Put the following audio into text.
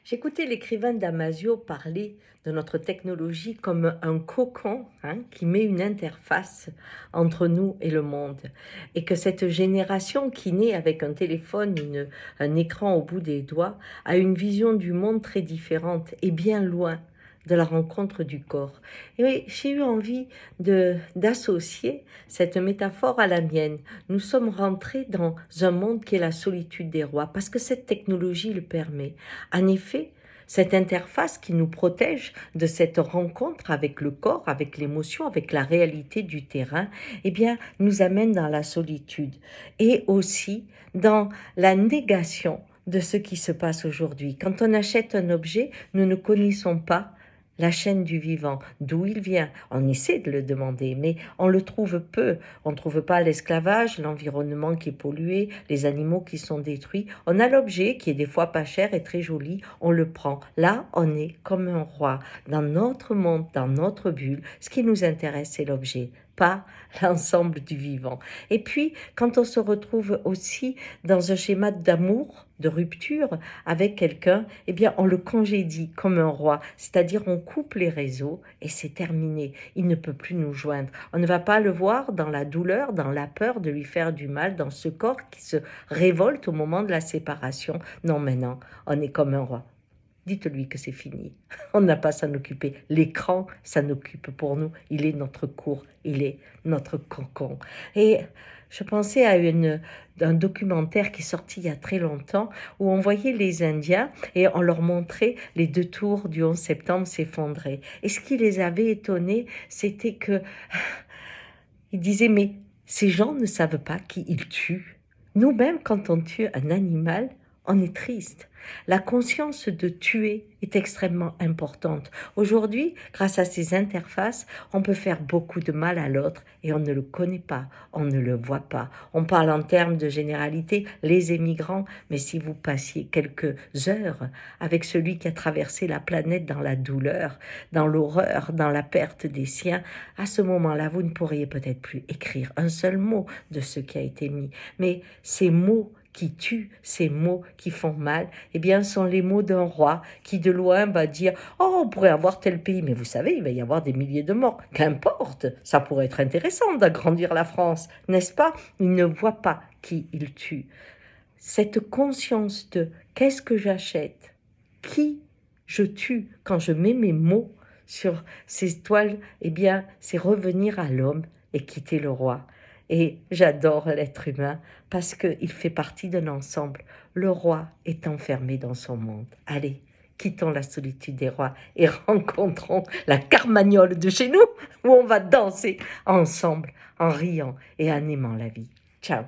J'écoutais l'écrivain Damasio parler de notre technologie comme un cocon qui met une interface entre nous et le monde. Et que cette génération qui naît avec un téléphone, un écran au bout des doigts, a une vision du monde très différente et bien loin de la rencontre du corps. Et oui, j'ai eu envie d'associer cette métaphore à la mienne. Nous sommes rentrés dans un monde qui est la solitude des rois, parce que cette technologie le permet. En effet, cette interface qui nous protège de cette rencontre avec le corps, avec l'émotion, avec la réalité du terrain, eh bien, nous amène dans la solitude et aussi dans la négation de ce qui se passe aujourd'hui. Quand on achète un objet, nous ne connaissons pas la chaîne du vivant, d'où il vient. On essaie de le demander, mais on le trouve peu. On ne trouve pas l'esclavage, l'environnement qui est pollué, les animaux qui sont détruits. On a l'objet qui est des fois pas cher et très joli, on le prend. Là, on est comme un roi. Dans notre monde, dans notre bulle, ce qui nous intéresse, c'est l'objet, pas l'ensemble du vivant. Et puis, quand on se retrouve aussi dans un schéma d'amour, de rupture avec quelqu'un, eh bien, on le congédie comme un roi, c'est-à-dire on coupe les réseaux et c'est terminé. Il ne peut plus nous joindre. On ne va pas le voir dans la douleur, dans la peur de lui faire du mal, dans ce corps qui se révolte au moment de la séparation. Non, maintenant, on est comme un roi. Dites-lui que c'est fini. On n'a pas à s'en occuper. L'écran s'en occupe pour nous. Il est notre cour, il est notre cocon. Et je pensais à un documentaire qui est sorti il y a très longtemps où on voyait les Indiens et on leur montrait les 2 tours du 11 septembre s'effondrer. Et ce qui les avait étonnés, c'était que ils disaient, mais ces gens ne savent pas qui ils tuent. Nous-mêmes, quand on tue un animal, on est triste. La conscience de tuer est extrêmement importante. Aujourd'hui, grâce à ces interfaces, on peut faire beaucoup de mal à l'autre et on ne le connaît pas, on ne le voit pas. On parle en termes de généralité, les émigrants, mais si vous passiez quelques heures avec celui qui a traversé la planète dans la douleur, dans l'horreur, dans la perte des siens, à ce moment-là, vous ne pourriez peut-être plus écrire un seul mot de ce qui a été mis. Mais ces mots qui tuent, ces mots qui font mal, eh bien, sont les mots d'un roi qui de loin va dire « Oh, on pourrait avoir tel pays, mais vous savez, il va y avoir des milliers de morts. Qu'importe, ça pourrait être intéressant d'agrandir la France, n'est-ce pas ?» Il ne voit pas qui il tue. Cette conscience de « qu'est-ce que j'achète ? Qui je tue quand je mets mes mots sur ces toiles ?» Eh bien, c'est revenir à l'homme et quitter le roi. Et j'adore l'être humain parce qu'il fait partie d'un ensemble. Le roi est enfermé dans son monde. Allez, quittons la solitude des rois et rencontrons la Carmagnole de chez nous où on va danser ensemble en riant et en aimant la vie. Ciao.